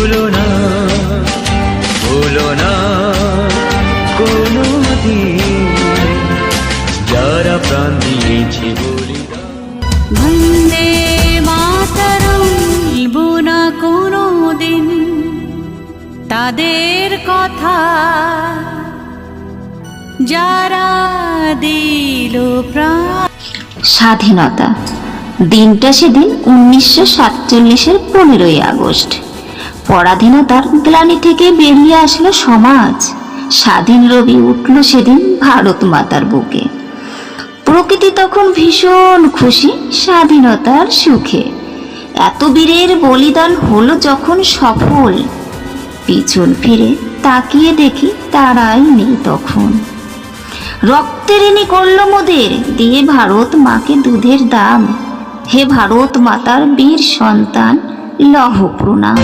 ভুলো না, ভুলো না কোনো দিন যারা প্রাণ দিয়েছে বলিদান। বন্দে মাতরম ভুলবো না কোনো দিন তাদের কথা, যারা দিল প্রাণ। স্বাধীনতা দিনটা সেদিন 1947-এর 15ই আগস্ট। পরাধীনতার গ্লানি থেকে বেরিয়ে আসলো সমাজ। স্বাধীন রবি উঠল সেদিন ভারত মাতার বুকে। প্রকৃতি তখন ভীষণ খুশি স্বাধীনতার সুখে। এত বীরের বলিদান হলো যখন সফল, পিছন ফিরে তাকিয়ে দেখি তারাই নেই তখন। রক্তের ঋণী করল মোদের দিয়ে ভারত মাকে দুধের দাম। হে ভারত মাতার বীর সন্তান, লহ প্রণাম।